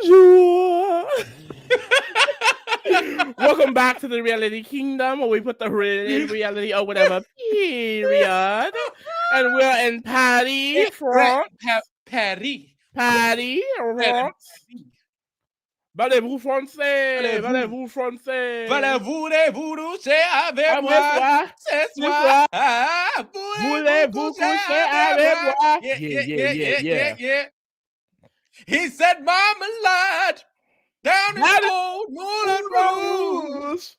Bonjour. Welcome back to the reality kingdom where we put the reality or whatever, period. And we're in Paris, France. Paris. Paris, France. Parlez-vous français? Parlez-vous français? Voulez-vous coucher avec moi? Ce soir. Voulez-vous coucher avec moi? Yeah. He said marmalade down in old Moulin Rouge.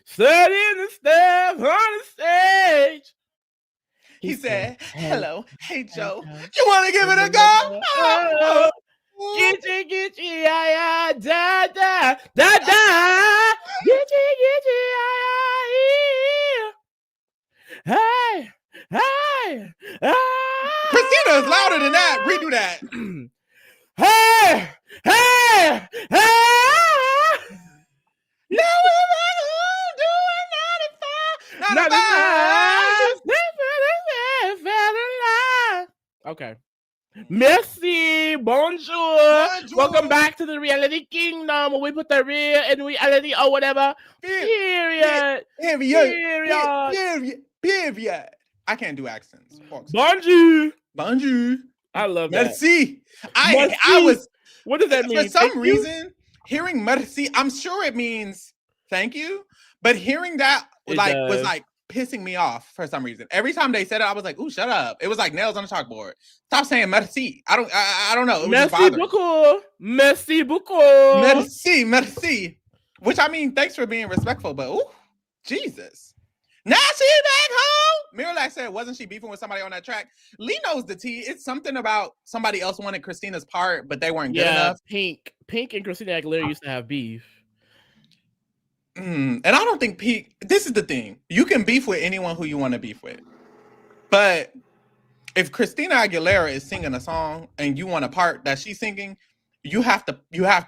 Studying the step on the stage. He said, hello, hey Joe, you want to give it a go? Get you, da da da da. Get you, hey. Christina is louder than that. Redo that. Hey. Now we're doing 95. Okay. Merci, bonjour. Welcome back to the reality kingdom where we put the real in reality or whatever. Period. I can't do accents. Bonjour. I love that. Merci. I was. What does that mean? For some reason, hearing merci, I'm sure it means thank you, but hearing that was like pissing me off for some reason. Every time they said it, I was like, "Ooh, shut up!" It was like nails on the chalkboard. Stop saying merci. I don't know. It was Merci beaucoup. Merci. Which I mean, thanks for being respectful, but ooh, Jesus. Now she's back home. Miralax said, wasn't she beefing with somebody on that track? Lee knows the tea. It's something about somebody else wanted Christina's part, but they weren't good enough. Pink and Christina Aguilera used to have beef. And I don't think Pink. This is the thing. You can beef with anyone who you want to beef with, but if Christina Aguilera is singing a song and you want a part that she's singing, you have to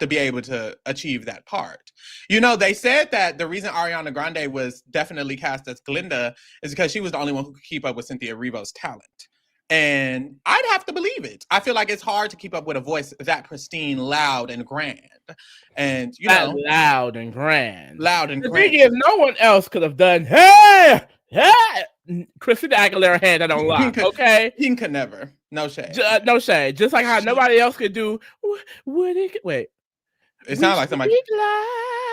be able to achieve that part. You know, they said that the reason Ariana Grande was definitely cast as Glinda is because she was the only one who could keep up with Cynthia Erivo's talent. And I'd have to believe it. I feel like it's hard to keep up with a voice that pristine, loud, and grand. And, you know. Loud and grand. The thing is, no one else could have done, hey! Christina Aguilera had that on lock, okay? Pink could never. No shade. No shade. Just like how nobody else could do. Wait. It sounds like somebody.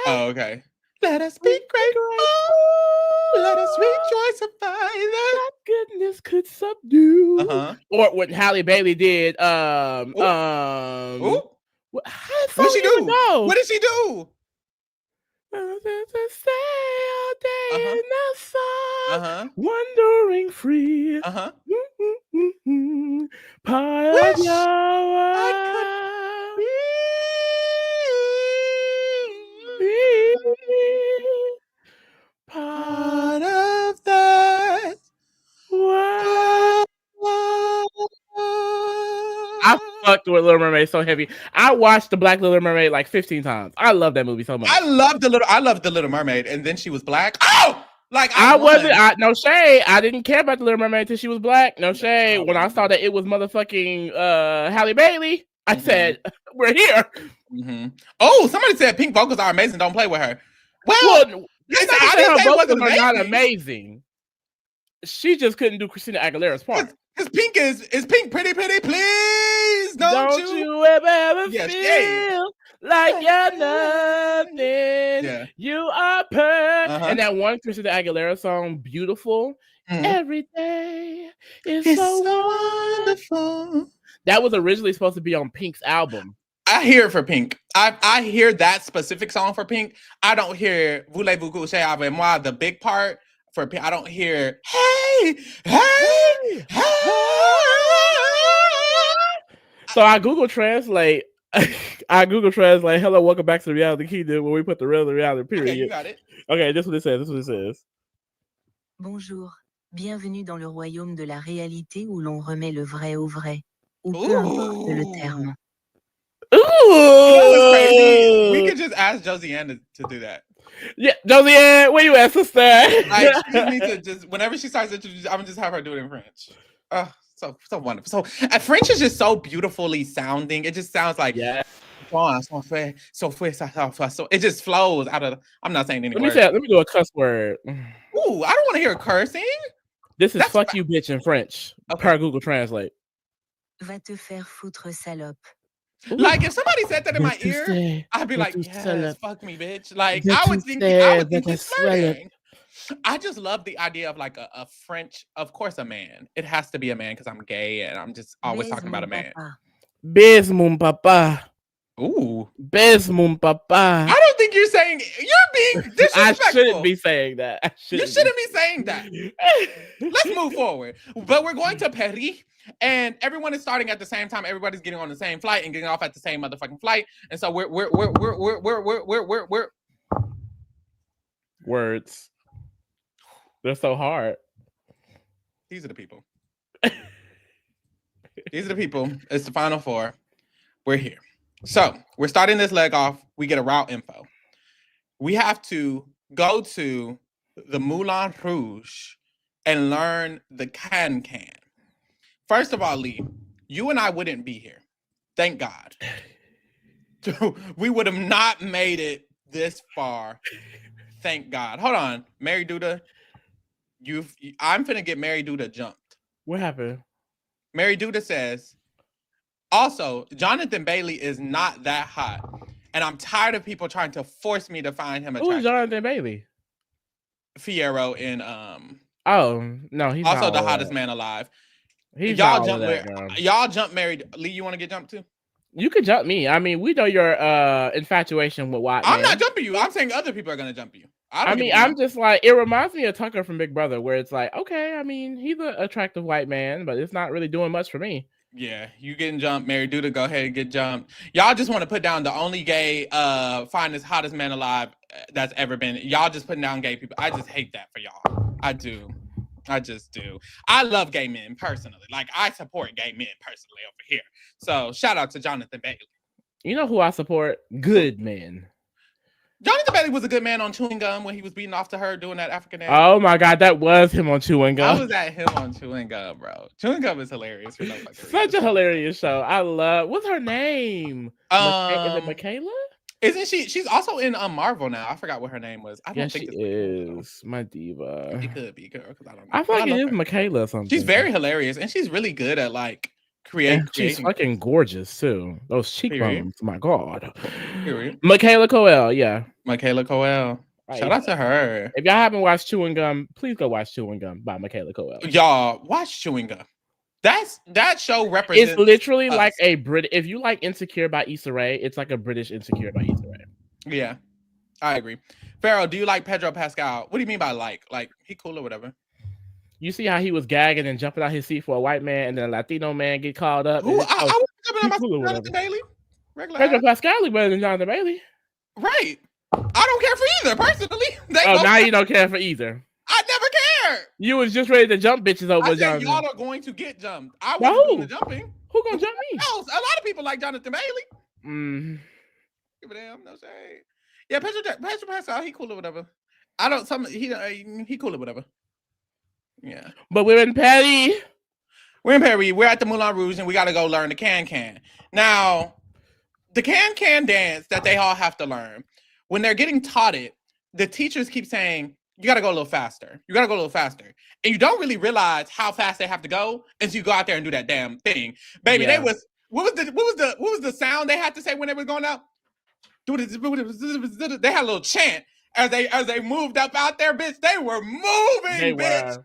Oh, okay. Let us be grateful. Let us rejoice and find that goodness could subdue. Or what Halle Bailey did. What did she do? What did she do? Stay all day in the sun, wandering free. Part of your world. Part of that world. I fucked with Little Mermaid so heavy. I watched the Black Little Mermaid like 15 times. I love that movie so much. I loved the Little Mermaid, and then she was black. Oh, like no shade. I didn't care about the Little Mermaid until she was black. No shade. When I saw that it was motherfucking Halle Bailey, I said, "We're here." Oh, somebody said Pink vocals are amazing. Don't play with her. Well I didn't say her vocals are not amazing. She just couldn't do Christina Aguilera's part. Because Pink is Pink pretty, please. Don't you ever feel like you're nothing. Yeah. You are perfect. And that one Christina Aguilera song, Beautiful. Every day is so wonderful. That was originally supposed to be on Pink's album. I hear it for Pink. I hear that specific song for Pink. I don't hear Voulez-vous coucher avec moi, the big part for Pink. I don't hear hey. So I Google Translate. Hello, welcome back to the reality kingdom where we put the real in reality. Period. Okay, you got it. Okay, this is what it says. Bonjour, bienvenue dans le royaume de la réalité où l'on remet le vrai au vrai, ou peu importe le terme. Ooh, crazy. We could just ask Josiane to do that. Yeah, Josiane, where you at, sister? Like, she needs to just whenever she starts introducing, I'm gonna just have her do it in French. Oh, so wonderful. So French is just so beautifully sounding. It just sounds like It just flows out of. I'm not saying any words. Let me do a cuss word. Ooh, I don't want to hear cursing. This is fuck you, bitch, in French. Okay. Per Google Translate. Va te faire foutre, salope. Like if somebody said that in my ear, I'd be like, yes, fuck me, bitch. Like I would think he's flirting. I just love the idea of like a French, of course, a man. It has to be a man because I'm gay and I'm just always talking about a man. Bais mon papa. Ooh. Bais mon papa. I don't think you're saying, you're being disrespectful. I shouldn't be saying that. You shouldn't be saying that. Let's move forward. But we're going to Paris and everyone is starting at the same time. Everybody's getting on the same flight and getting off at the same motherfucking flight. And so we're words. They're so hard. These are the people. These are the people. It's the final four. We're here. So we're starting this leg off. We get a route info. We have to go to the Moulin Rouge and learn the can-can. First of all, Lee, you and I wouldn't be here. Thank God. We would have not made it this far. Thank God. Hold on. Mary Duda, I'm finna get Mary Duda jumped. What happened? Mary Duda says, also, Jonathan Bailey is not that hot. And I'm tired of people trying to force me to find him attractive. Who is Jonathan Bailey? Pharaoh in Oh, no, he's also the hottest man alive. Y'all jump Mary. Lee, you want to get jumped too? You could jump me. I mean, we know your infatuation with white. I'm not jumping you. I'm saying other people are gonna jump you. I'm just like, it reminds me of Tucker from Big Brother, where it's like, okay, I mean, he's an attractive white man, but it's not really doing much for me. Yeah, you getting jumped, Mary Duda. Go ahead and get jumped. Y'all just want to put down the only gay, finest, hottest man alive that's ever been. Y'all just putting down gay people. I just hate that for y'all. I do. I just do. I love gay men personally. Like I support gay men personally over here. So shout out to Jonathan Bailey. You know who I support? Good men. Jonathan Bailey was a good man on Chewing Gum when he was beating off to her doing that African dance. Oh my God, that was him on Chewing Gum. I was at him on Chewing Gum, bro. Chewing Gum is hilarious. For no Such a hilarious show. I love. What's her name? Is it Michaela? Isn't she? She's also in Marvel now. I forgot what her name was. I don't think she is my diva. It could be, girl, because I don't know. I feel like it is Michaela or something. She's very hilarious, and she's really good at like creating. She's fucking gorgeous too. Those cheekbones, my God. Period. Michaela Coel, yeah. Michaela Coel. Shout out to her. If y'all haven't watched Chewing Gum, please go watch Chewing Gum by Michaela Coel. Y'all watch Chewing Gum. That show represents. It's literally us. Like a Brit. If you like Insecure by Issa Rae, it's like a British Insecure by Issa Rae. Yeah, I agree. Pharaoh, do you like Pedro Pascal? What do you mean by like? Like he cool or whatever? You see how he was gagging and jumping out his seat for a white man, and then a Latino man get called up. Ooh, I was jumping on my seat, Jonathan Bailey. Pedro Pascal is better than Jonathan Bailey. Right. I don't care for either, personally. Now you don't care for either. I never cared. You was just ready to jump bitches over Jonathan. Y'all are going to get jumped. I wasn't doing the jumping. Who gonna jump me? Else? A lot of people like Jonathan Bailey. Mm. Give a damn, no shade. Yeah, Pedro Pascal, he cool or whatever. He cool or whatever. Yeah. But we're in Paris. We're in Paris. We're at the Moulin Rouge, and we got to go learn the can-can. Now, the can-can dance that they all have to learn, when they're getting taught it, the teachers keep saying, you got to go a little faster. You got to go a little faster. And you don't really realize how fast they have to go until you go out there and do that damn thing. Baby, yeah. What was the sound they had to say when they were going out? They had a little chant as they moved up out there, bitch. They were moving, bitch.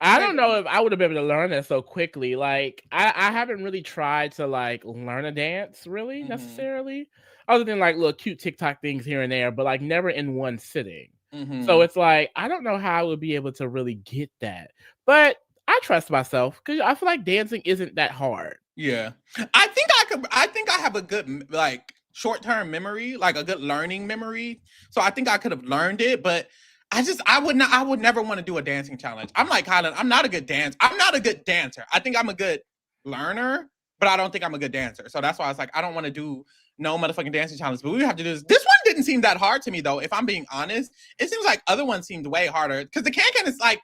I don't know if I would have been able to learn that so quickly. Like, I haven't really tried to like learn a dance really necessarily, other than like little cute TikTok things here and there, but like never in one sitting. So it's like, I don't know how I would be able to really get that, but I trust myself because I feel like dancing isn't that hard. Yeah, I think I have a good like short-term memory, like a good learning memory. So I think I could have learned it, but I would never want to do a dancing challenge. I'm like Kylan, I'm not a good dancer. I think I'm a good learner, but I don't think I'm a good dancer. So that's why I was like, I don't want to do no motherfucking dancing challenge, but we have to do this. This one didn't seem that hard to me though, if I'm being honest. It seems like other ones seemed way harder because the can-can is like,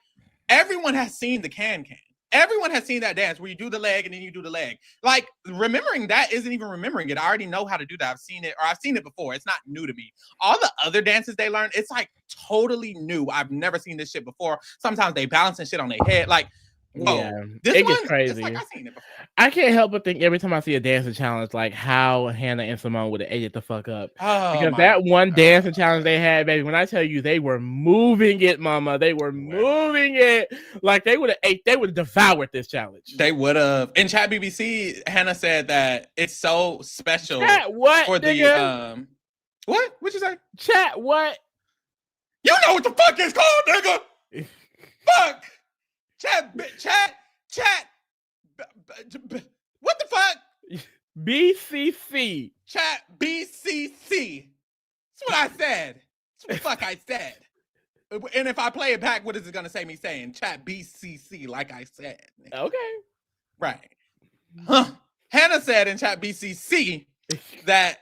everyone has seen the can-can. Everyone has seen that dance where you do the leg and then you do the leg. Like, remembering that isn't even remembering it. I already know how to do that. I've seen it before. It's not new to me. All the other dances they learn, it's like totally new. I've never seen this shit before. Sometimes they balance and shit on their head. Like, whoa, this it one, gets crazy. it's like I've seen it before. I can't help but think every time I see a dancing challenge, like how Hannah and Simone would have ate it the fuck up. Because that one dancing challenge they had, baby, when I tell you they were moving it, mama, they were moving it. Like they would have devoured this challenge. They would have. In Chat BBC, Hannah said that it's so special for the what? What'd you say? Chat what? You know what the fuck it's called, nigga? Fuck. Chat. What the fuck? BCC. Chat BCC. That's what I said. That's what the fuck I said. And if I play it back, what is it gonna say me saying? Chat BCC, like I said. Okay. Right. Huh. Hannah said in Chat BCC that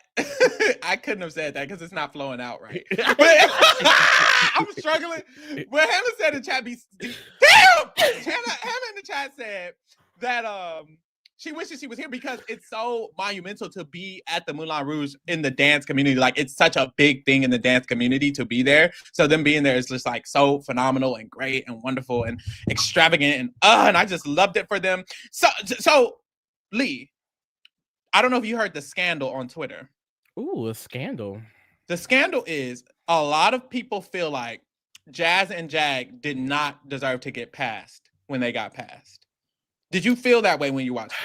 I couldn't have said that because it's not flowing out right. But I'm struggling. But Hannah said in Chat BCC, damn! Hannah in the chat said that she wishes she was here because it's so monumental to be at the Moulin Rouge in the dance community. Like, it's such a big thing in the dance community to be there. So them being there is just like so phenomenal and great and wonderful and extravagant and I just loved it for them. So Lee, I don't know if you heard the scandal on Twitter. Ooh, a scandal. The scandal is a lot of people feel like Jazz and Jag did not deserve to get passed when they got passed. Did you feel that way when you watched it?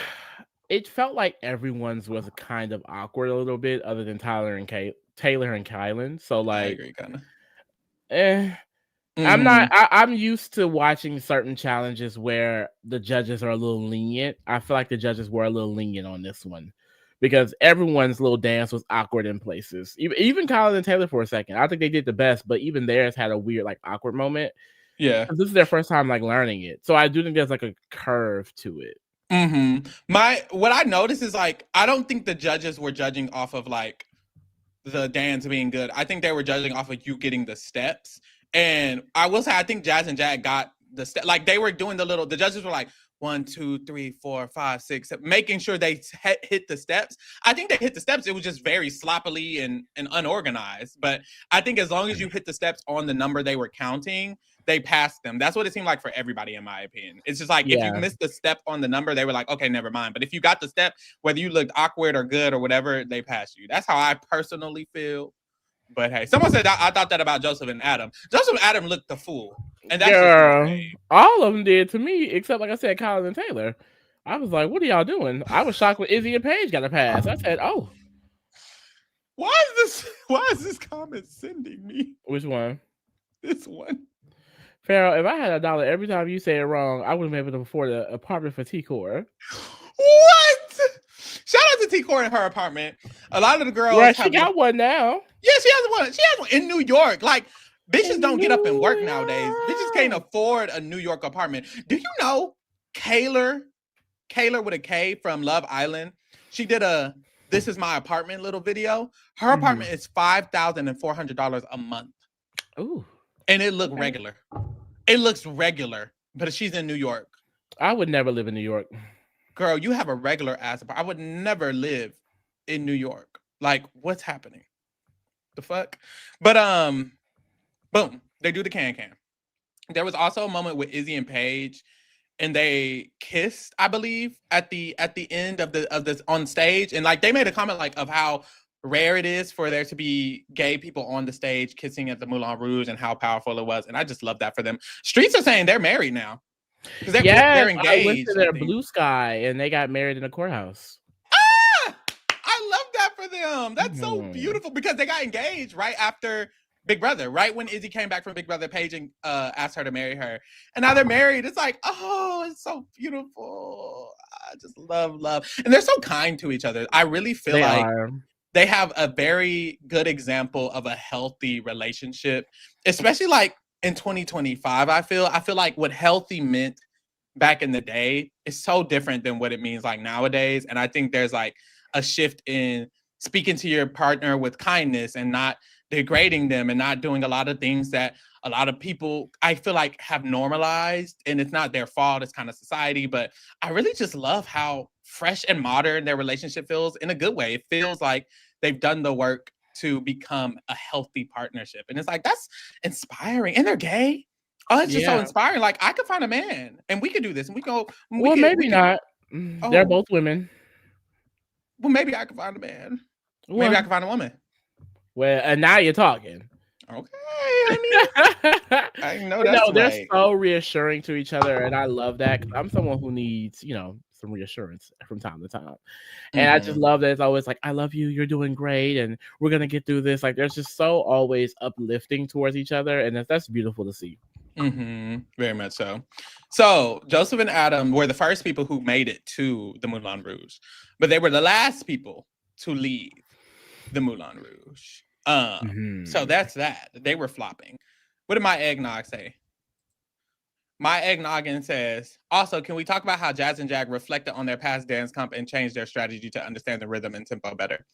It felt like everyone's was kind of awkward a little bit, other than Taylor and Kylan. So like, I agree, kind of. I'm used to watching certain challenges where the judges are a little lenient. I feel like the judges were a little lenient on this one because everyone's little dance was awkward in places. Even Kylan and Taylor for a second. I think they did the best, but even theirs had a weird, like, awkward moment. Yeah. This is their first time like learning it. So I do think there's like a curve to it. What I noticed is like, I don't think the judges were judging off of like the dance being good. I think they were judging off of you getting the steps. And I will say, I think Jazz and Jag got the step. Like they were doing the judges were like 1, 2, 3, 4, 5, 6, 7, making sure they hit the steps. I think they hit the steps. It was just very sloppily and unorganized. But I think as long as you hit the steps on the number they were counting, they passed them. That's what it seemed like for everybody, in my opinion. It's just like, if you missed the step on the number, they were like, okay, never mind. But if you got the step, whether you looked awkward or good or whatever, they passed you. That's how I personally feel. But hey, someone said I thought that about Joseph and Adam. Joseph and Adam looked the fool. And that's all of them did to me, except, like I said, Kylan and Taylor. I was like, what are y'all doing? I was shocked when Izzy and Paige got a pass. I said, oh. Why is this comment sending me? Which one? This one. Pharaoh, if I had $1 every time you say it wrong, I wouldn't be able to afford an apartment for T-Core. What? Shout out to T-Core in her apartment. A lot of the girls. Right, she got one now. Yeah, she has one. She has one in New York. Like, bitches don't get up and work nowadays. Bitches can't afford a New York apartment. Do you know Kaylor with a K from Love Island? She did a "This Is My Apartment" little video. Her apartment is $5,400 a month. Ooh. And it looked regular. It looks regular, but she's in New York. I would never live in New York. Girl, you have a regular ass apartment. I would never live in New York. Like, what's happening? The fuck? But boom, they do the can. There was also a moment with Izzy and Paige, and they kissed, I believe, at the end of this on stage, and like they made a comment like of how rare it is for there to be gay people on the stage kissing at the Moulin Rouge and how powerful it was, and I just love that for them. Streets are saying they're married now because they're engaged. I went to their Blue Sky and they got married in a courthouse. I love that for them. That's so beautiful because they got engaged right after Big Brother, right when Izzy came back from Big Brother. Paige asked her to marry her, and now they're married. It's like, oh, it's so beautiful. I just love, and they're so kind to each other. I really feel they have a very good example of a healthy relationship, especially like in 2025. I feel like what healthy meant back in the day is so different than what it means like nowadays. And I think there's like a shift in speaking to your partner with kindness and not degrading them and not doing a lot of things that a lot of people, I feel like, have normalized, and it's not their fault. It's kind of society, but I really just love how fresh and modern their relationship feels in a good way. It feels like they've done the work to become a healthy partnership. And it's like, that's inspiring. And they're gay. Oh, it's just so inspiring. Like, I could find a man and we could do this and maybe not. They're both women. Well, maybe I could find a man. Maybe I could find a woman. Well, and now you're talking. Okay, I know that's no, they're so reassuring to each other, and I love that. I'm someone who needs, some reassurance from time to time, and I just love that it's always like, "I love you, you're doing great, and we're gonna get through this." Like, there's just so always uplifting towards each other, and that's beautiful to see. Very much so. So Joseph and Adam were the first people who made it to the Moulin Rouge, but they were the last people to leave the Moulin Rouge. So that's that. They were flopping. What did my eggnog say? My eggnoggin says, also, can we talk about how Jazz and Jag reflected on their past dance comp and changed their strategy to understand the rhythm and tempo better?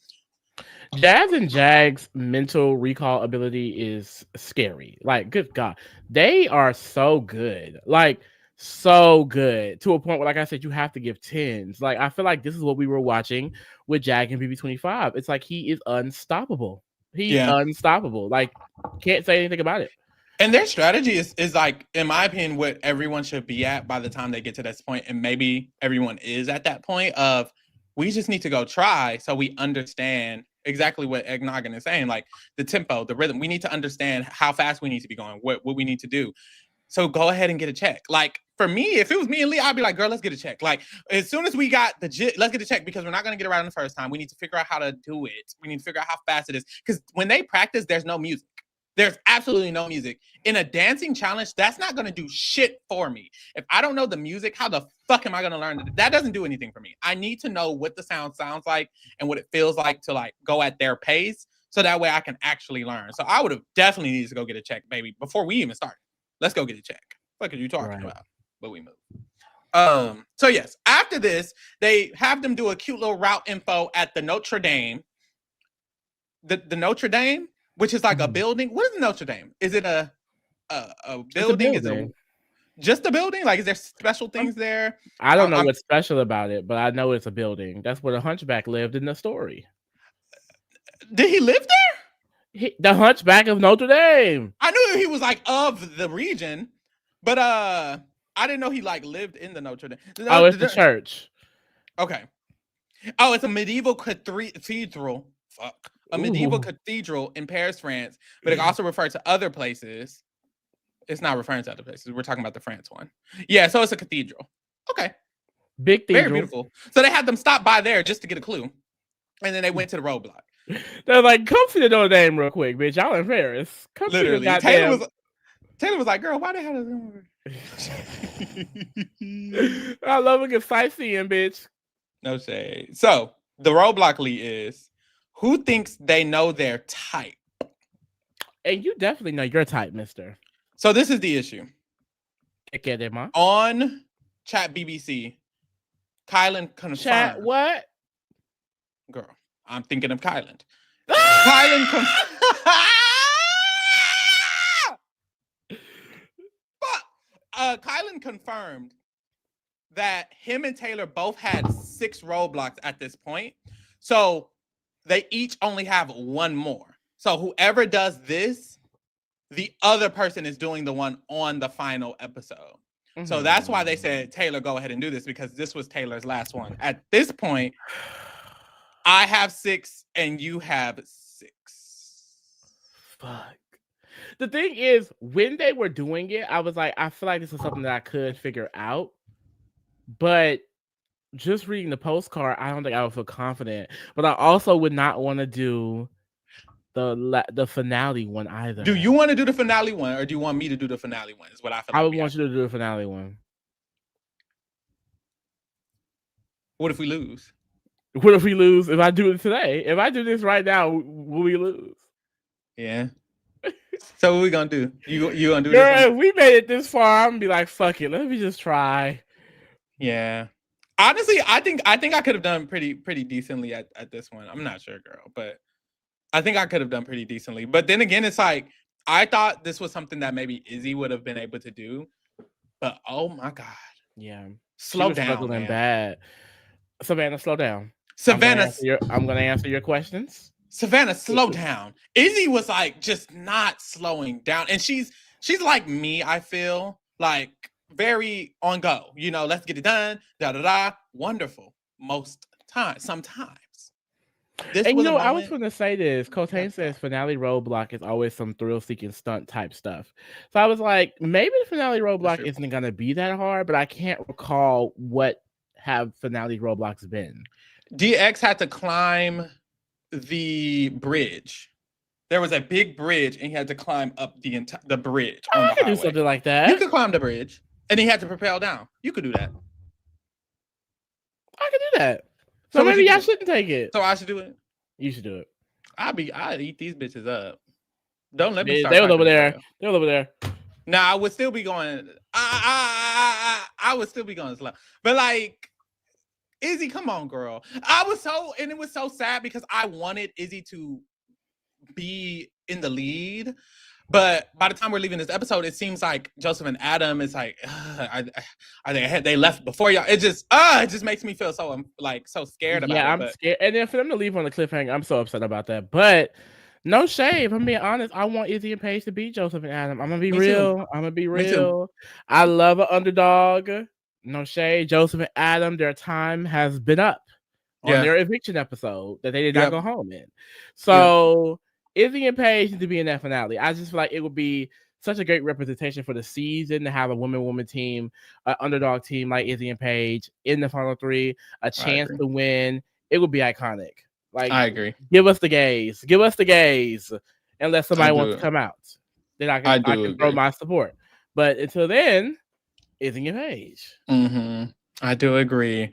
Jazz and Jag's mental recall ability is scary. Like, good God. They are so good. Like, so good. To a point where, like I said, you have to give 10s. Like, I feel like this is what we were watching with Jag and BB25. It's like he is unstoppable. He's unstoppable. Like, can't say anything about it. And their strategy is like, in my opinion, what everyone should be at by the time they get to this point. And maybe everyone is at that point of, we just need to go try so we understand exactly what Eggnoggin is saying, like the tempo, the rhythm. We need to understand how fast we need to be going, what we need to do. So go ahead and get a check. Like, for me, if it was me and Lee, I'd be like, girl, let's get a check. Like, as soon as we got let's get a check, because we're not going to get it right on the first time. We need to figure out how to do it. We need to figure out how fast it is. Because when they practice, there's no music. There's absolutely no music. In a dancing challenge, that's not going to do shit for me. If I don't know the music, how the fuck am I going to learn it? That doesn't do anything for me. I need to know what the sound sounds like and what it feels like to like go at their pace, so that way I can actually learn. So I would have definitely needed to go get a check, baby, before we even started. Let's go get a check. What are you talking about? But we move. So yes, after this, they have them do a cute little route info at the Notre Dame. The Notre Dame, which is like a building. What is Notre Dame? Is it a building? Is it just a building? Like, is there special things there? I don't know what's special about it, but I know it's a building. That's where the Hunchback lived in the story. Did he live there? The Hunchback of Notre Dame. I knew he was like of the region, but I didn't know he like lived in the Notre Dame. It's the church. Okay. Oh, it's a medieval cathedral. Fuck. A medieval cathedral in Paris, France, but it also refers to other places. It's not referring to other places. We're talking about the France one. Yeah, so it's a cathedral. Okay. Big cathedral. Very beautiful. So they had them stop by there just to get a clue. And then they went to the roadblock. They're like, come see the Notre Dame real quick, bitch. Y'all in Paris. Come literally. See the goddamn... Taylor was like, girl, why the hell is I love a good sightseeing, bitch. No shade. So the roadblock Lee is, who thinks they know their type? And you definitely know your type, mister. So this is the issue. On Chat BBC, Kylan confirmed. Chat what? Girl, I'm thinking of Kylan. Kylan Kylan confirmed that him and Taylor both had 6 roadblocks at this point. So they each only have one more. So whoever does this, the other person is doing the one on the final episode. So that's why they said, Taylor, go ahead and do this, because this was Taylor's last one. At this point, I have 6 and you have 6. Fuck. The thing is, when they were doing it, I was like, I feel like this is something that I could figure out. But just reading the postcard, I don't think I would feel confident. But I also would not want to do the finale one either. Do you want to do the finale one, or do you want me to do the finale one? Is what I feel like. I would want you to do the finale one. What if we lose? What if we lose? If I do it today, if I do this right now, will we lose? Yeah. So what we gonna do? You gonna do this? If we made it this far, I'm gonna be like, fuck it, let me just try. Yeah. Honestly, I think I could have done pretty decently at this one. I'm not sure, girl, but I think I could have done pretty decently. But then again, it's like, I thought this was something that maybe Izzy would have been able to do, but oh my God. Yeah. Slow down, man. Bad. Savannah, slow down. Savannah, I'm gonna answer your questions. Savannah, slow down. Izzy was like just not slowing down. And she's like me, I feel. Like very on go. You know, let's get it done. Da da da. Wonderful. Most times. Sometimes. This and you know, I was going to say this. Cotain says finale roadblock is always some thrill-seeking stunt type stuff. So I was like, maybe the finale roadblock isn't going to be that hard, but I can't recall what have finale roadblocks been. DX had to climb the bridge. There was a big bridge, and he had to climb up the bridge. I could do something like that. You could climb the bridge, and he had to propel down. You could do that. I could do that. So maybe I shouldn't take it. So I should do it. You should do it. I'd eat these bitches up. Don't let me start. They was over there. They was over there. Nah, I would still be going. I would still be going slow. But like, Izzy, come on, girl. It was so sad because I wanted Izzy to be in the lead. But by the time we're leaving this episode, it seems like Joseph and Adam is like, they left before y'all. It just makes me feel so scared about it. Yeah, I'm scared. And then for them to leave on the cliffhanger, I'm so upset about that. But no shade. If I'm being honest, I want Izzy and Paige to beat Joseph and Adam. I'm gonna be real. I love an underdog. No shade. Joseph and Adam, their time has been up on their eviction episode that they did not go home in. So Izzy and Paige need to be in that finale. I just feel like it would be such a great representation for the season to have a woman team, an underdog team like Izzy and Paige in the final three, a chance to win. It would be iconic. Like, I agree. Give us the gays. Unless somebody wants to come out. Then I can throw my support. But until then, Izzy and Paige. Mm-hmm. I do agree.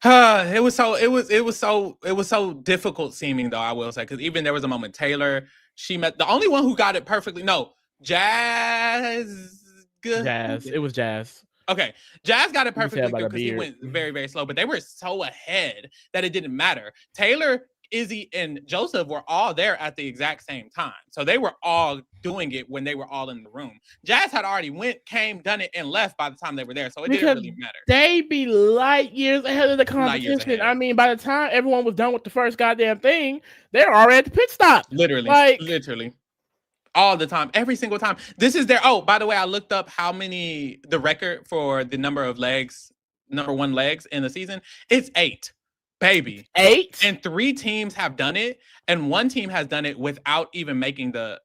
It was so difficult seeming though, I will say, because even there was a moment Taylor, she met the only one who got it perfectly. No, Jazz. It was Jazz. Okay, Jazz got it perfectly good because he went very, very slow, but they were so ahead that it didn't matter. Taylor, Izzy, and Joseph were all there at the exact same time. So they were all doing it when they were all in the room. Jazz had already came, done it, and left by the time they were there. So it didn't really matter. They be light years ahead of the competition. I mean, by the time everyone was done with the first goddamn thing, they're already at the pit stop. Literally. All the time, every single time. This is by the way, I looked up the record for the number of number one legs in the season. It's 8. Baby. 8? And 3 teams have done it, and 1 team has done it without even making the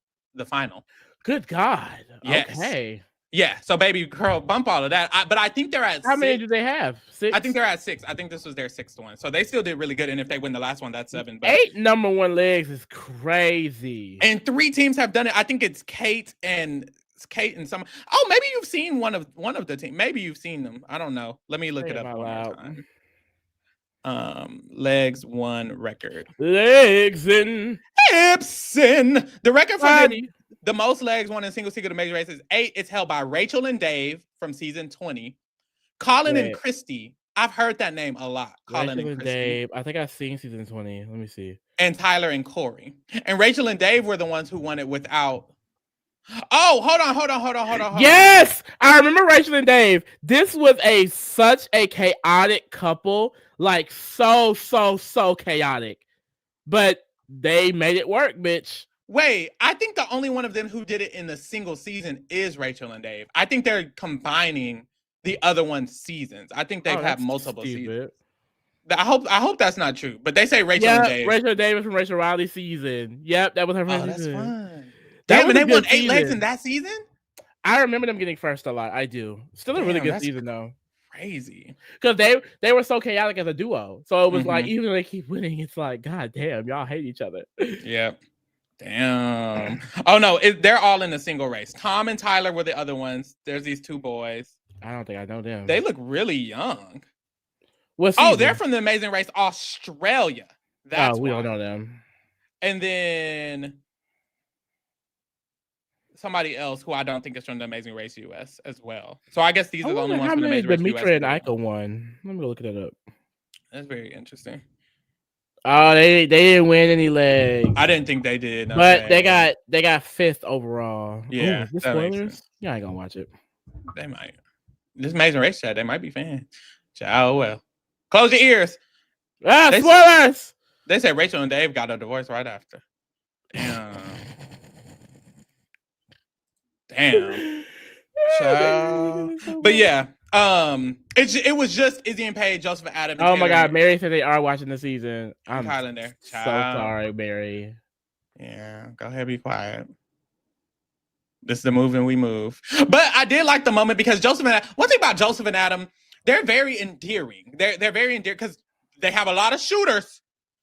final. Good God. Yes. Okay. Yeah. So baby girl, bump all of that. But I think they're at How 6. Many do they have? 6? I think they're at 6. I think this was their 6th one. So they still did really good. And if they win the last one, that's 7. But 8 number one legs is crazy. And 3 teams have done it. I think it's Kate and some. Oh, maybe you've seen one of the team. Maybe you've seen them. I don't know. Let me look it up one more time. Legs 1 record. Legs in Ipsen. The record for the most legs won in single secret amazing race is 8. It's held by Rachel and Dave from season 20. Colin and Christy. I've heard that name a lot. Colin and Christy. Dave. I think I've seen season 20. Let me see. And Tyler and Corey. And Rachel and Dave were the ones who won it without. Oh, hold on. Yes, I remember Rachel and Dave. This was such a chaotic couple, like so chaotic, but they made it work, bitch. Wait, I think the only one of them who did it in the single season is Rachel and Dave. I think they're combining the other one's seasons. I think they've had multiple seasons. I hope that's not true, but they say Rachel and Dave. Rachel and Dave from Rachel Riley's season. Yep, that was her first season. That's fun. Damn, and they won 8 legs in that season? I remember them getting first a lot. I do. Still a really good season though. Crazy. Because they were so chaotic as a duo. So it was like, even though they keep winning, it's like, God damn, y'all hate each other. Yep. Damn. Oh no, they're all in the single race. Tom and Tyler were the other ones. There's these 2 boys. I don't think I know them. They look really young. They're from the Amazing Race Australia. That's we don't know them. And then somebody else who I don't think is from the Amazing Race US as well. So I guess these are the only ones from the Amazing Race US. Dimitra and Ika won. Let me go look it up. That's very interesting. Oh, they didn't win any legs. I didn't think they did. No But shade. they got 5th overall. Yeah, Ooh, is this that makes spoilers? sense. Yeah, I ain't gonna watch it. They might. This Amazing Race chat, they might be fans. Oh well. Close your ears. Spoilers! They said Rachel and Dave got a divorce right after. Damn. Child. But yeah, it was just Izzy and Paige, Joseph and Adam. And oh my Taylor God, Mary said they are watching the season. I'm Kylan there. so sorry, Mary. Yeah, go ahead, be quiet. This is the move and we move. But I did like the moment because one thing about Joseph and Adam, they're very endearing. They're very endearing because they have a lot of shooters.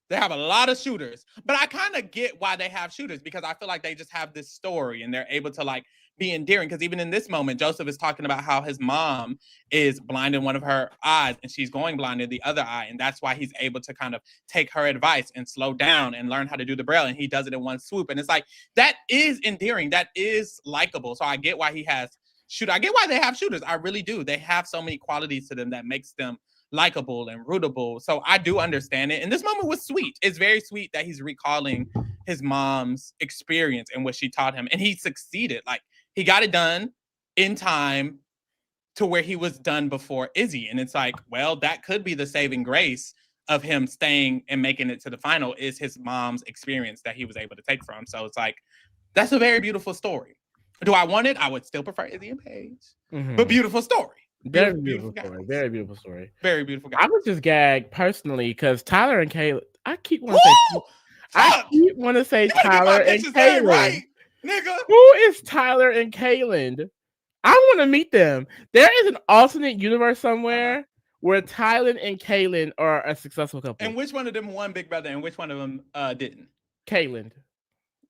But I kind of get why they have shooters because I feel like they just have this story and they're able to like be endearing. Because even in this moment, Joseph is talking about how his mom is blind in one of her eyes and she's going blind in the other eye. And that's why he's able to kind of take her advice and slow down and learn how to do the Braille. And he does it in one swoop. And it's like, that is endearing. That is likable. So I get why he has shooters. I get why they have shooters. I really do. They have so many qualities to them that makes them likable and rootable. So I do understand it. And this moment was sweet. It's very sweet that he's recalling his mom's experience and what she taught him. And he succeeded. Like, he got it done in time to where he was done before Izzy. And it's like, well, that could be the saving grace of him staying and making it to the final is his mom's experience that he was able to take from. So it's like, that's a very beautiful story. Do I want it? I would still prefer Izzy and Paige. But beautiful story. Very beautiful story. Very beautiful story. Very beautiful guy. I was just gagged personally because Tyler and Kaylin. I keep wanting to say Tyler and Kaylin. Right, nigga. Who is Tyler and Kaylin? I want to meet them. There is an alternate universe somewhere where Tyler and Kaylin are a successful couple. And which one of them won Big Brother and which one of them didn't? Kaylin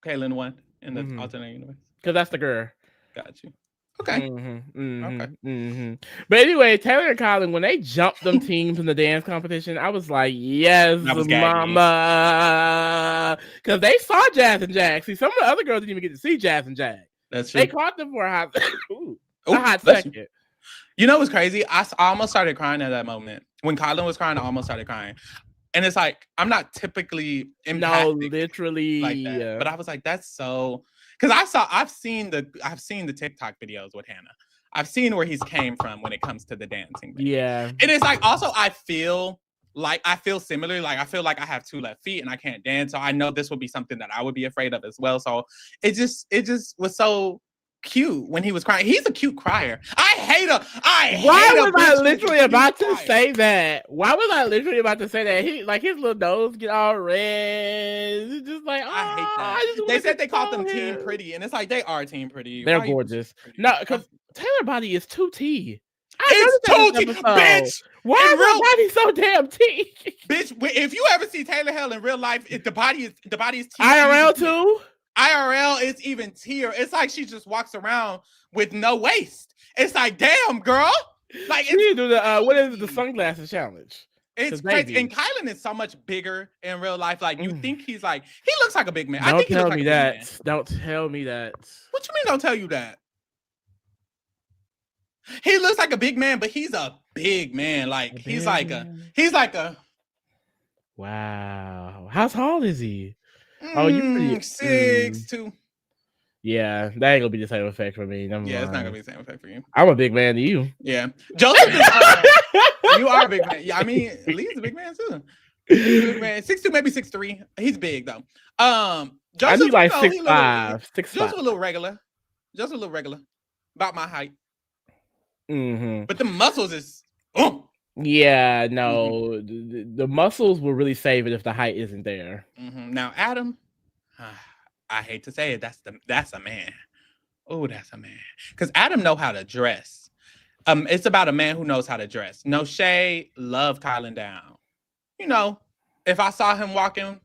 won in the alternate universe. Because that's the girl. Got you. Okay. But anyway, Taylor and Colin, when they jumped them teams in the dance competition, I was like, yes, mama. Because they saw Jazz and Jack. See, some of the other girls didn't even get to see Jazz and Jack. That's true. They caught them for a hot, second. You know what's crazy? I almost started crying at that moment. When Colin was crying, I almost started crying. And it's like, I'm not typically literally like that. But I was like, that's so... Because I've seen the TikTok videos with Hannah. I've seen where he's came from when it comes to the dancing. Yeah. And it's like, also, I feel similar. Like, I feel like I have 2 left feet and I can't dance. So I know this would be something that I would be afraid of as well. So it just was so cute when he was crying. He's a cute crier. I hate him. Why was I literally about to say that? He like his little nose get all red. It's just like, I hate that. They said they called them Team Pretty, and it's like they are Team Pretty. They're gorgeous. No, because Taylor body is 2T. It's 2T, bitch. Why is her body so damn T? Bitch, if you ever see Taylor Hell in real life, the body is T. IRL too. IRL is even tier. It's like she just walks around with no waist. It's like, damn, girl. Like, she do the what is it, the sunglasses challenge? It's crazy. And Kylan is so much bigger in real life. Like, you think he looks like a big man. I think he looks like a big man. Don't tell me that. What you mean? Don't tell you that? He looks like a big man, but he's a big man. Like, he's like a. Wow. How tall is he? Oh, you pretty 6'2". Yeah, that ain't gonna be the same effect for me. It's not gonna be the same effect for you. I'm a big man to you. Yeah, Joseph is. You are a big man. Yeah, I mean, Lee's a big man too. He's a big man. 6'2", maybe 6'3". He's big though. Joseph, I need like 6'5". Joseph a little regular. About my height. But the muscles is. Yeah, no, the muscles will really save it if the height isn't there. Now, Adam, I hate to say it, that's a man. Oh, that's a man. Because Adam know how to dress. It's about a man who knows how to dress. No shade, love Kylan down. You know, if I saw him walking,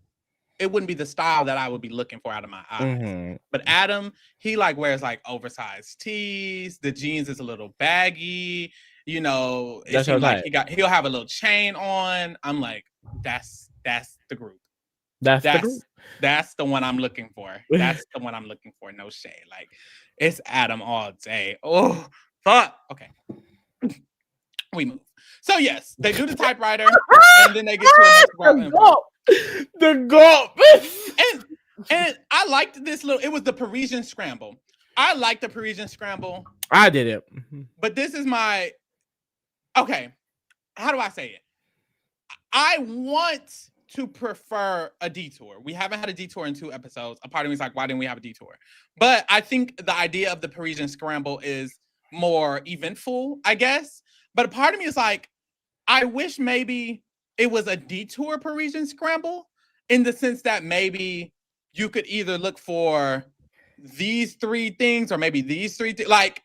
it wouldn't be the style that I would be looking for out of my eyes. But Adam, he like wears like oversized tees. The jeans is a little baggy. You know, it seems like he'll have a little chain on. I'm like, that's the group. That's the one I'm looking for. That's the one I'm looking for. No shade. Like, it's Adam all day. Oh, fuck. Okay. We move. So yes, they do the typewriter and then they get to the next part. The gulp. And I liked this little. It was the Parisian Scramble. I like the Parisian Scramble. I did it. But this is my. Okay. How do I say it? I want to prefer a detour. We haven't had a detour in 2 episodes. A part of me is like, why didn't we have a detour? But I think the idea of the Parisian Scramble is more eventful, I guess. But a part of me is like, I wish maybe it was a detour Parisian Scramble in the sense that maybe you could either look for these 3 things or maybe these 3 things. Like,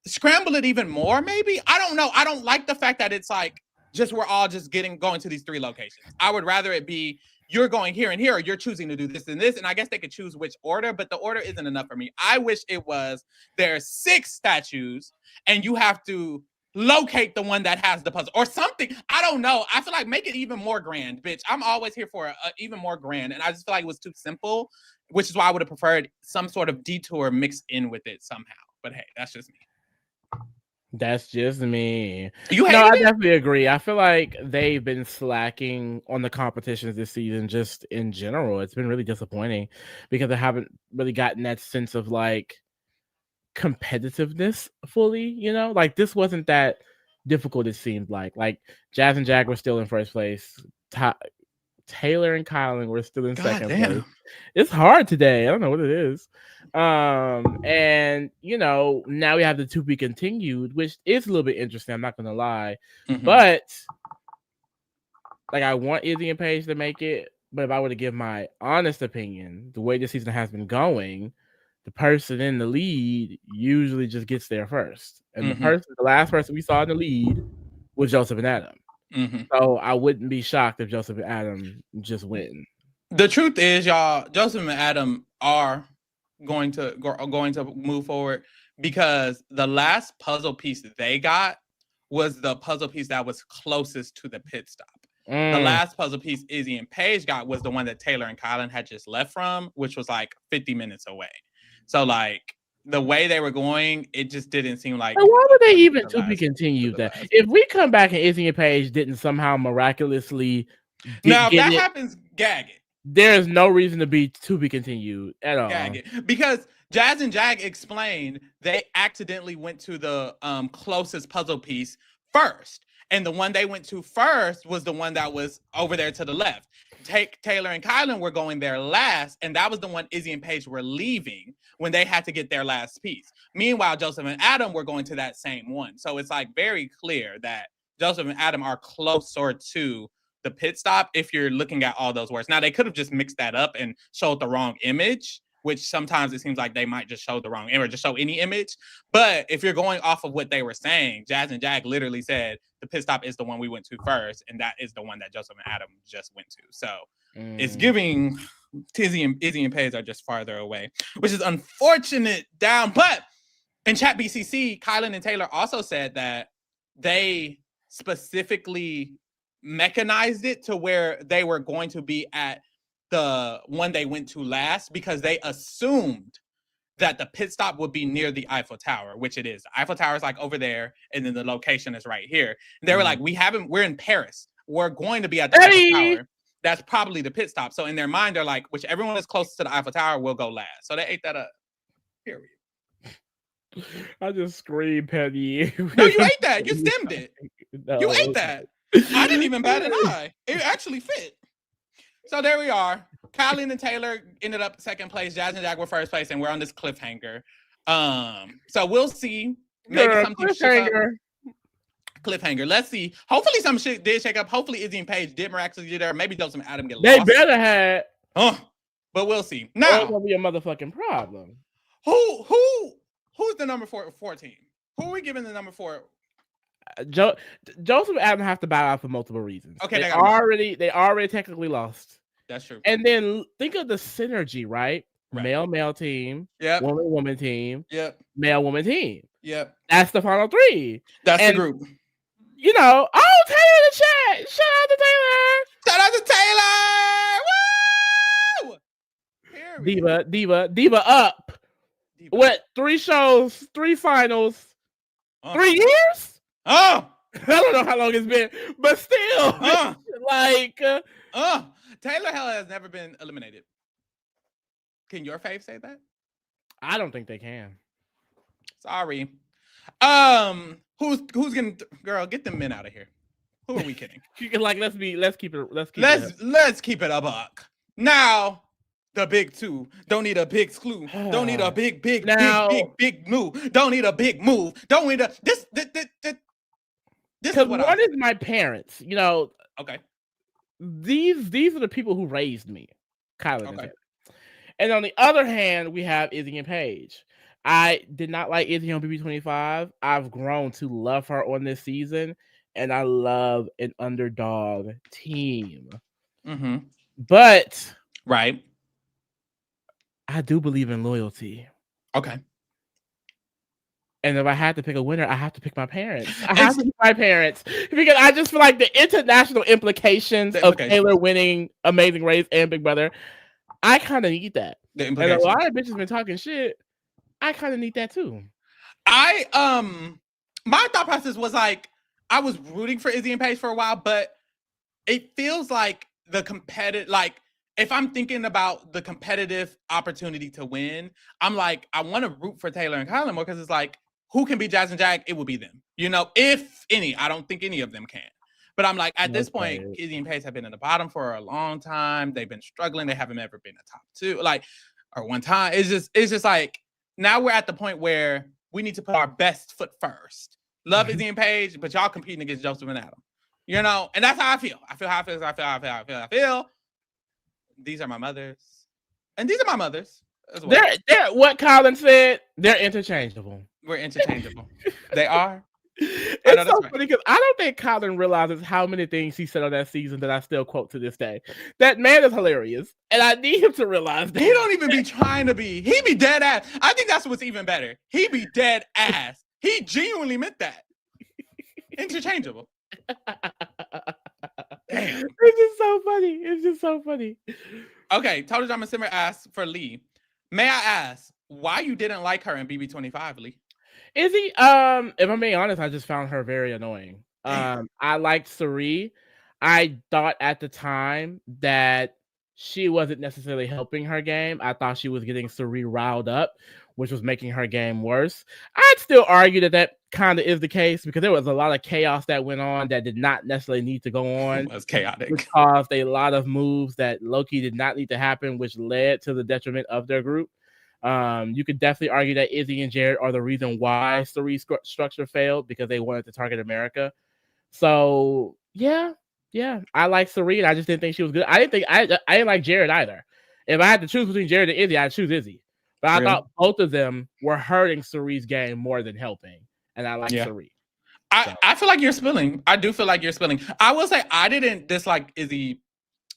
scramble it even more, maybe? I don't know. I don't like the fact that it's like, just we're all just going to these 3 locations. I would rather it be you're going here and here, or you're choosing to do this and this. And I guess they could choose which order, but the order isn't enough for me. I wish it was there's 6 statues and you have to locate the one that has the puzzle or something. I don't know. I feel like make it even more grand, bitch. I'm always here for a even more grand. And I just feel like it was too simple, which is why I would have preferred some sort of detour mixed in with it somehow. But hey, that's just me. That's just me. You No, I hated it? definitely agree. I feel like they've been slacking on the competitions this season, just in general. It's been really disappointing because I haven't really gotten that sense of like competitiveness fully, you know? Like this wasn't that difficult, it seemed like. Like Jazz and Jag were still in first place. Taylor and Kylan were still in second place. It's hard today. I don't know what it is. And you know, now we have the to be continued, which is a little bit interesting. I'm not gonna lie, but like I want Izzy and Paige to make it. But if I were to give my honest opinion, the way this season has been going, the person in the lead usually just gets there first, and the last person we saw in the lead was Joseph and Adam. So I wouldn't be shocked if Joseph and Adam just win. The truth is, y'all, Joseph and Adam are going to move forward because the last puzzle piece that they got was the puzzle piece that was closest to the pit stop. The last puzzle piece Izzy and Paige got was the one that Taylor and Kylan had just left from, which was like 50 minutes away. So like the way they were going, it just didn't seem like. But why would they even to be continued that? If we come back and Izzy and Paige didn't somehow miraculously now if that happens, gag it. There's no reason to be continued at all. Gag it. Because Jazz and Jag explained they accidentally went to the closest puzzle piece first. And the one they went to first was the one that was over there to the left. Taylor and Kylan were going there last, and that was the one Izzy and Paige were leaving when they had to get their last piece. Meanwhile, Joseph and Adam were going to that same one. So it's like very clear that Joseph and Adam are closer to the pit stop if you're looking at all those words. Now, they could have just mixed that up and showed the wrong image, which sometimes it seems like they might just show the wrong image, just show any image. But if you're going off of what they were saying, Jazz and Jag literally said the pit stop is the one we went to first, and that is the one that Joseph and Adam just went to. So it's giving Izzy and Paige are just farther away, which is unfortunate down. But in chat BCC, Kylan and Taylor also said that they specifically mechanized it to where they were going to be at the one they went to last because they assumed that the pit stop would be near the Eiffel Tower, which it is. The Eiffel Tower is like over there, and then the location is right here. And they were like, we're in Paris. We're going to be at the Eiffel Tower. That's probably the pit stop. So in their mind, they're like, whichever one is closest to the Eiffel Tower will go last. So they ate that up. Period. I just screamed, Penny. No, you ate that. You stemmed it. No. You ate that. I didn't even bat an eye. It actually fit. So there we are. Kylan and Taylor ended up second place. Jazz and Jag were first place, and we're on this cliffhanger. So we'll see. Maybe something cliffhanger. Let's see. Hopefully some shit did shake up. Hopefully Izzy and Paige did miraculously get there. Maybe Joseph and Adam get lost. They better have. But we'll see. Now it's gonna be a motherfucking problem. Who's the number 14? Who are we giving the number 4? Joseph and Adam have to bow out for multiple reasons. Okay, they already technically lost. That's true. And then think of the synergy, right? Male team, woman team, male woman team. Yep. That's the final 3. That's the group. You know, Taylor in the chat. Shout out to Taylor. Shout out to Taylor. Woo! Diva up. Diva. What? 3 shows, 3 finals, 3 years? I don't know how long it's been, but still, Like, Taylor Hell has never been eliminated. Can your fave say that? I don't think they can. Sorry. Who's gonna girl, get them men out of here. Who are we kidding? Like, let's keep it let's keep it a buck. Now, the big two. Don't need a big clue. Don't need a big move. Don't need a big move. Don't need a this because one is my parents, you know. Okay. These are the people who raised me, Kylan and Taylor. And on the other hand, we have Izzy and Paige. I did not like Izzy on BB25. I've grown to love her on this season, and I love an underdog team. Mm-hmm. But right, I do believe in loyalty. Okay. And if I had to pick a winner, I have to pick my parents. I have to pick my parents because I just feel like the international implications of Taylor winning Amazing Race and Big Brother, I kind of need that. And a lot of bitches been talking shit. I kind of need that too. My thought process was like, I was rooting for Izzy and Paige for a while, but it feels like the competitive, like if I'm thinking about the competitive opportunity to win, I'm like, I want to root for Taylor and Kylan more because it's like, who can be Jazz and Jack? It will be them. You know, if any. I don't think any of them can. But I'm like, at this point, Izzy and Paige have been in the bottom for a long time. They've been struggling. They haven't ever been a top two, like, or one time. It's just like, now we're at the point where we need to put our best foot first. Love Izzy and Paige, but y'all competing against Joseph and Adam. You know, and that's how I feel. I feel. These are my mothers. And these are my mothers as well. They're what Colin said, they're interchangeable. We're interchangeable. They are. It's so funny because I don't think Colin realizes how many things he said on that season that I still quote to this day. That man is hilarious, and I need him to realize that. He don't even be trying to be. He be dead ass. I think that's what's even better. He be dead ass. He genuinely meant that. Interchangeable. Damn. It's just so funny. It's just so funny. Okay, Total Drama Simmer asks for Lee. May I ask why you didn't like her in BB25, Lee? Izzy, if I'm being honest, I just found her very annoying. I liked Cirie. I thought at the time that she wasn't necessarily helping her game. I thought she was getting Cirie riled up, which was making her game worse. I'd still argue that kind of is the case because there was a lot of chaos that went on that did not necessarily need to go on. It was chaotic. Which caused a lot of moves that low-key did not need to happen, which led to the detriment of their group. You could definitely argue that Izzy and Jared are the reason why Cirie's structure failed because they wanted to target America. So yeah, I like Cirie, and I just didn't think she was good. I didn't like Jared either. If I had to choose between Jared and Izzy, I'd choose Izzy. But I thought both of them were hurting Cirie's game more than helping, and I like Cirie. I feel like you're spilling. I do feel like you're spilling. I will say I didn't dislike Izzy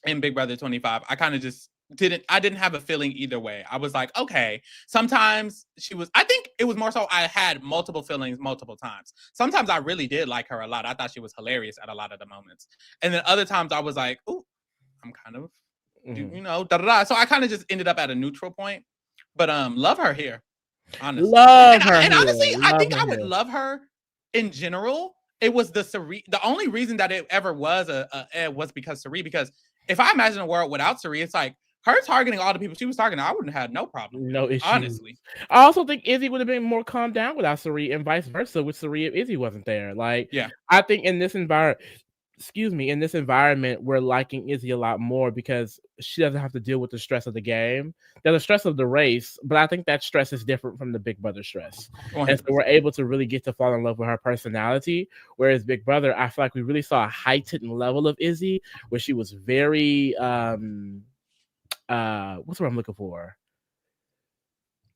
in Big Brother 25. I kind of just didn't have a feeling either way. I was like, okay, sometimes I think it was more so I had multiple feelings multiple times. Sometimes I really did like her a lot. I thought she was hilarious at a lot of the moments. And then other times I was like, ooh, I'm kind of, you know, da-da-da. So I kind of just ended up at a neutral point. But love her here, honestly. And honestly, I think I would love her in general. It was the only reason that it ever was was because Cirie. Because if I imagine a world without Cirie, it's like her targeting all the people she was targeting, I wouldn't have had no problem. No issue. Honestly. I also think Izzy would have been more calmed down without Cirie and vice versa with Cirie if Izzy wasn't there. Like, I think in this environment, we're liking Izzy a lot more because she doesn't have to deal with the stress of the game. There's the stress of the race, but I think that stress is different from the Big Brother stress. 100%. And so we're able to really get to fall in love with her personality. Whereas Big Brother, I feel like we really saw a heightened level of Izzy where she was very, what's what I'm looking for?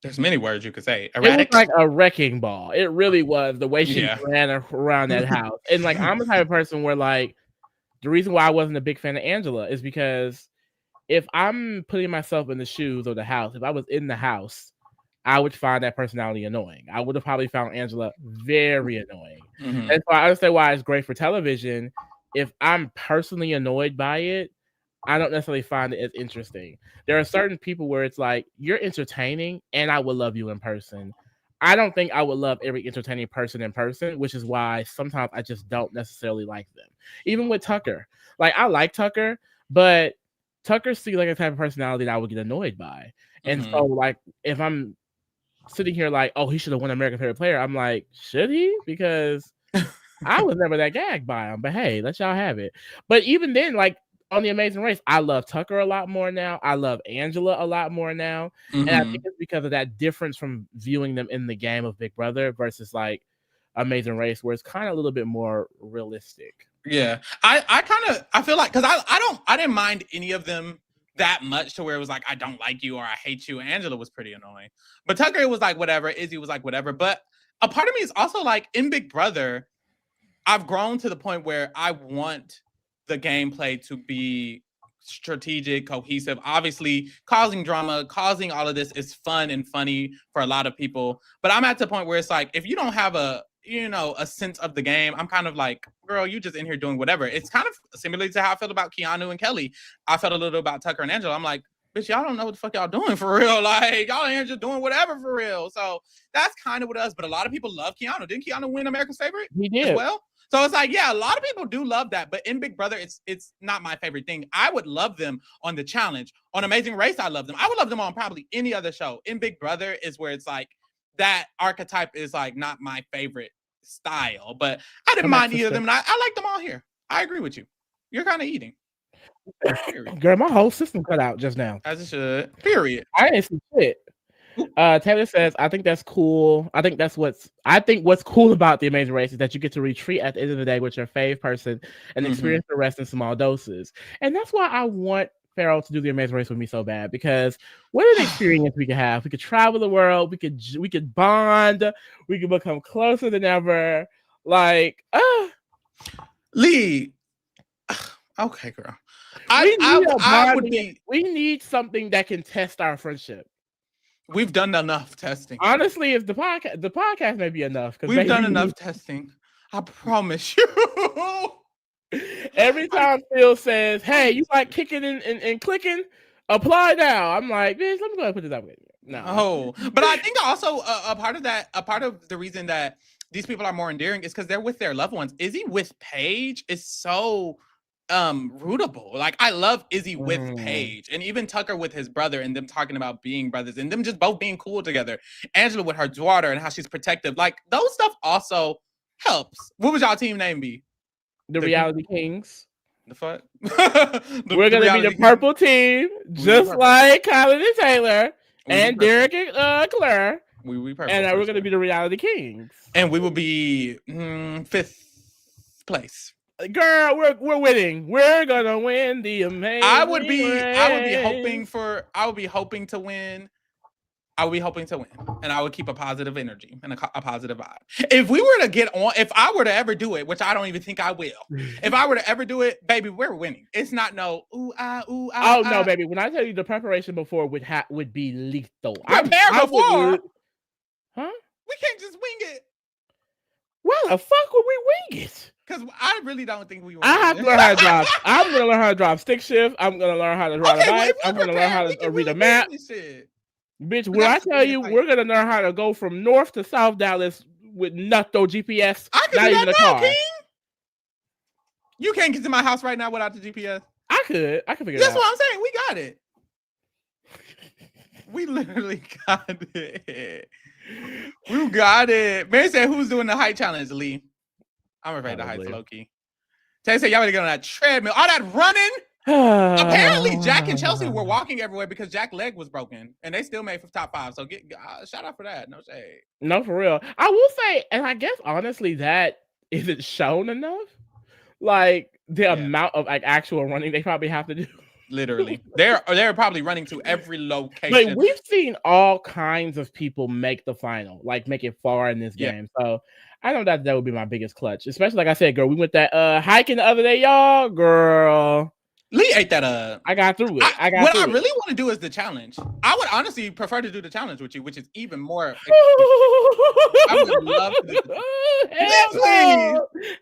There's many words you could say. Erratic. It was like a wrecking ball. It really was the way she ran around that house. And like, I'm the type of person where like, the reason why I wasn't a big fan of Angela is because if I'm putting myself in the shoes of the house, if I was in the house, I would find that personality annoying. I would have probably found Angela very annoying. Mm-hmm. And so I understand why it's great for television. If I'm personally annoyed by it, I don't necessarily find it as interesting. There are certain people where it's like, you're entertaining and I will love you in person. I don't think I would love every entertaining person in person, which is why sometimes I just don't necessarily like them. Even with Tucker, like I like Tucker, but Tucker seems like a type of personality that I would get annoyed by. And so, like, if I'm sitting here like, oh, he should have won American Favorite Player, I'm like, should he? Because I was never that gagged by him. But hey, let y'all have it. But even then, like on The Amazing Race, I love Tucker a lot more now. I love Angela a lot more now. And I think it's because of that difference from viewing them in the game of Big Brother versus like Amazing Race, where it's kind of a little bit more realistic. Yeah, I feel like, because I didn't mind any of them that much to where it was like I don't like you or I hate you. Angela was pretty annoying, but Tucker, it was like whatever. Izzy was like whatever. But a part of me is also like, in Big Brother, I've grown to the point where I want the gameplay to be strategic, cohesive. Obviously, causing drama, causing all of this is fun and funny for a lot of people. But I'm at the point where it's like, if you don't have a sense of the game, I'm kind of like, girl, you just in here doing whatever. It's kind of similar to how I felt about Keanu and Kelly. I felt a little about Tucker and Angela. I'm like, bitch, y'all don't know what the fuck y'all doing for real. Like, y'all in here just doing whatever for real. So that's kind of what it is. But a lot of people love Keanu. Didn't Keanu win America's Favorite? He did. As well? So it's like, yeah, a lot of people do love that. But in Big Brother, it's not my favorite thing. I would love them on The Challenge. On Amazing Race, I love them. I would love them on probably any other show. In Big Brother is where it's like, that archetype is like not my favorite style. But I didn't mind either of them. And I like them all here. I agree with you. You're kind of eating. Period. Girl, my whole system cut out just now. As it should. Period. I didn't see shit. Taylor says, I think that's cool. I think what's cool about The Amazing Race is that you get to retreat at the end of the day with your fave person and experience the rest in small doses. And that's why I want Pharaoh to do The Amazing Race with me so bad, because what an experience we could have. We could travel the world. We could bond. We could become closer than ever. Like, Lee. Okay, girl. We need something that can test our friendship. We've done enough testing. Honestly, if the podcast may be enough. We've done enough testing. I promise you. Every time Phil says, hey, you like kicking and clicking, apply now. I'm like, bitch, let me go ahead and put this up with you. No. Oh, but I think also a part of the reason that these people are more endearing is because they're with their loved ones. Izzy with Paige is so rootable. Like, I love Izzy with Paige, and even Tucker with his brother, and them talking about being brothers and them just both being cool together. Angela with her daughter and how she's protective. Like, those stuff also helps. What would y'all team name be? The Reality Kings. The fuck? We're gonna be the purple team, just like Colin and Taylor and Derek and Claire. We purple, and we're gonna be the Reality Kings. And we will be 5th place. Girl, we're winning. We're gonna win the Amazing I would be hoping to win. I would be hoping to win, and I would keep a positive energy and a positive vibe. If we were to get on, if I were to ever do it, which I don't even think I will, if I were to ever do it, baby, we're winning. It's not no ooh ah ooh ah. Oh no, baby! When I tell you the preparation before would be lethal. Prepare before, huh? We can't just wing it. Why the fuck would we wing it? Because I really don't think we will. I have to learn how to drive. I'm gonna learn how to drive stick shift. I'm gonna learn how to ride a bike. I'm gonna learn how to read a map. Bitch, when I tell you we're gonna learn how to go from North to South Dallas with no GPS, I can not do even that a car. King. You can't get to my house right now without the GPS. I could figure it out. That's what I'm saying. We got it. We literally got it. We got it. Mary said, "Who's doing the height challenge, Lee?" I'm afraid the height's low key. Tay said, "Y'all better get on that treadmill. All that running." Apparently, Jack and Chelsea were walking everywhere because Jack's leg was broken, and they still made for top 5. So get shout out for that. No shade. No, for real. I will say, and I guess honestly, that isn't shown enough. Like the amount of like actual running they probably have to do. Literally, they're probably running to every location. Like, we've seen all kinds of people make the final, like make it far in this game. So I know that would be my biggest clutch, especially like I said, girl. We went that hiking the other day, y'all. Girl, Lee ate that up. I got through it. I really want to do is the challenge. I would honestly prefer to do the challenge with you, which is even more. I would love to do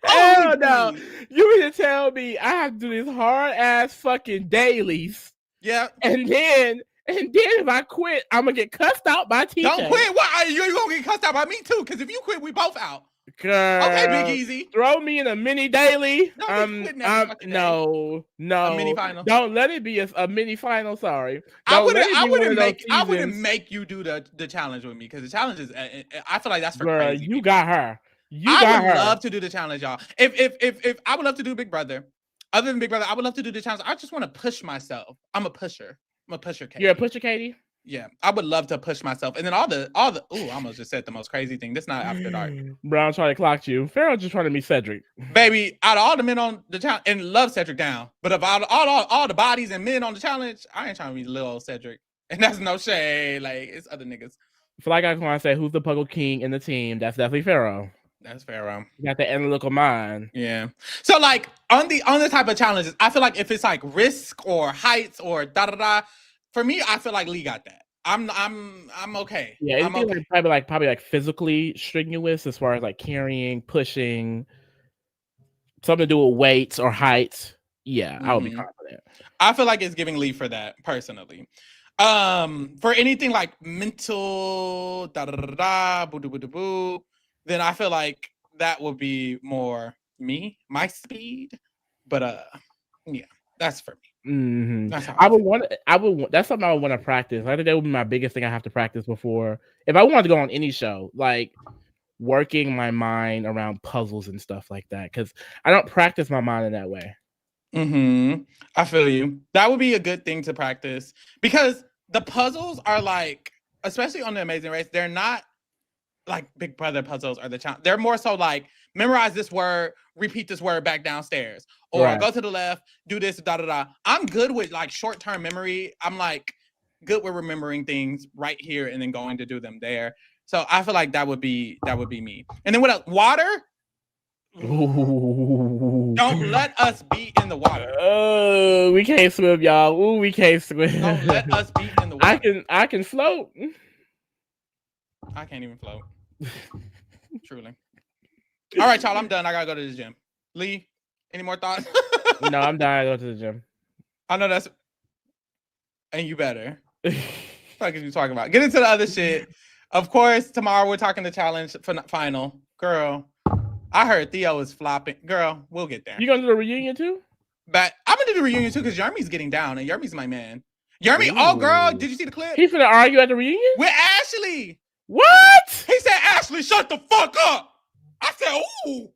Hell no. You mean to tell me I have to do these hard ass fucking dailies? Yeah. And then And then if I quit, I'm gonna get cussed out by TJ. Don't quit. Why you gonna get cussed out by me too? Because if you quit, we both out. Girl, okay, Big Easy. Throw me in a mini daily. Don't be quitting every fucking day. No. A mini final. Don't let it be a mini final. Sorry. I wouldn't make you do the challenge with me because the challenge is. I feel like that's for crazy. You people. got her. I would love to do the challenge, y'all. If I would love to do Big Brother. Other than Big Brother, I would love to do the challenge. I just want to push myself. I'm a pusher. I'm a pusher, Katie. You're a pusher, Katie? Yeah, I would love to push myself. And then all the I almost just said the most crazy thing. This not After Dark. Brown trying to clock you. Pharaoh just trying to meet Cedric. Baby, out of all the men on the challenge, and love Cedric down. But of all the bodies and men on the challenge, I ain't trying to meet little old Cedric. And that's no shade. Like, it's other niggas. Feel like I want to say who's the Puggle King in the team. That's definitely Pharaoh. That's Pharaoh. You got the analytical mind. Yeah. So like on the type of challenges, I feel like if it's like risk or heights or da. For me, I feel like Lee got that. I'm okay. Yeah, it's okay. probably like physically strenuous as far as like carrying, pushing, something to do with weights or heights. Yeah, I would be confident. I feel like it's giving Lee for that personally. For anything like mental boo, then I feel like that would be more my speed. But yeah, that's for me. Mm-hmm. That's how I would want. That's something I would want to practice. I think that would be my biggest thing I have to practice before. If I wanted to go on any show, like working my mind around puzzles and stuff like that, because I don't practice my mind in that way. I feel you. That would be a good thing to practice because the puzzles are like, especially on The Amazing Race, they're not like Big Brother puzzles or the challenge. They're more so like memorize this word, repeat this word back downstairs, or go to the left, do this, da. I'm good with like short-term memory. I'm like good with remembering things right here and then going to do them there. So I feel like that would be me. And then what else? Water. Ooh. Don't let us be in the water. Oh, we can't swim, y'all. Ooh, we can't swim. Don't let us be in the water. I can float. I can't even float. Truly. All right, y'all. I'm done. I gotta go to the gym. Lee, any more thoughts? No, I'm done. I go to the gym. I know that's. And you better. What are you talking about? Get into the other shit. Of course, tomorrow we're talking the challenge final. Girl, I heard Theo is flopping. Girl, we'll get there. You gonna do the reunion too? But I'm gonna do the reunion too because Jeremy's getting down and Jeremy's my man. Jeremy, oh girl, did you see the clip? He's gonna argue at the reunion with Ashley. What? He said, Ashley, shut the fuck up. I said, ooh,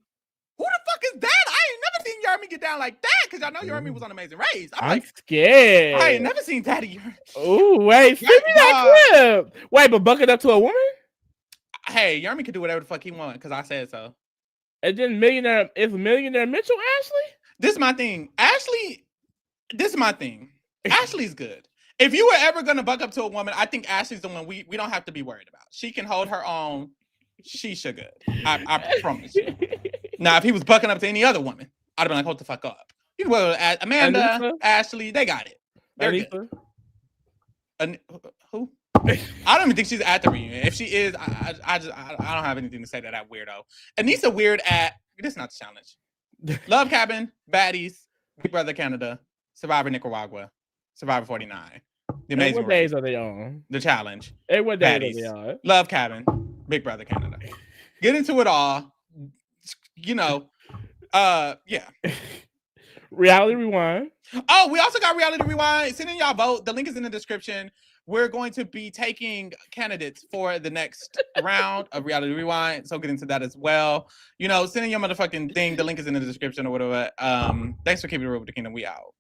who the fuck is that? I ain't never seen Jeremy get down like that because I know Jeremy was on Amazing Race. I'm like, scared. I ain't never seen Daddy. Oh, wait, send me that clip. Wait, but buck it up to a woman? Hey, Jeremy can do whatever the fuck he wants because I said so. And then Millionaire Mitchell, Ashley? This is my thing. Ashley's good. If you were ever going to buck up to a woman, I think Ashley's the one we don't have to be worried about. She can hold her own. She's good. I promise you. Now, if he was bucking up to any other woman, I'd have been like, hold the fuck up. You know, Amanda, Anissa? Ashley, they got it. They're good. Who? I don't even think she's at the reunion. If she is, I don't have anything to say to that weirdo. Anissa weird at, this is not the challenge. Love Cabin, Baddies, Big Brother Canada, Survivor Nicaragua, Survivor 49. The Amazing What days are they on? The challenge. Hey, what days are they on? Love Cabin, Big Brother Canada. Get into it all. You know, yeah. Reality Rewind. Oh, we also got Reality Rewind. Send in y'all vote. The link is in the description. We're going to be taking candidates for the next round of Reality Rewind. So get into that as well. You know, send in your motherfucking thing. The link is in the description or whatever. Thanks for keeping it real with the kingdom. We out.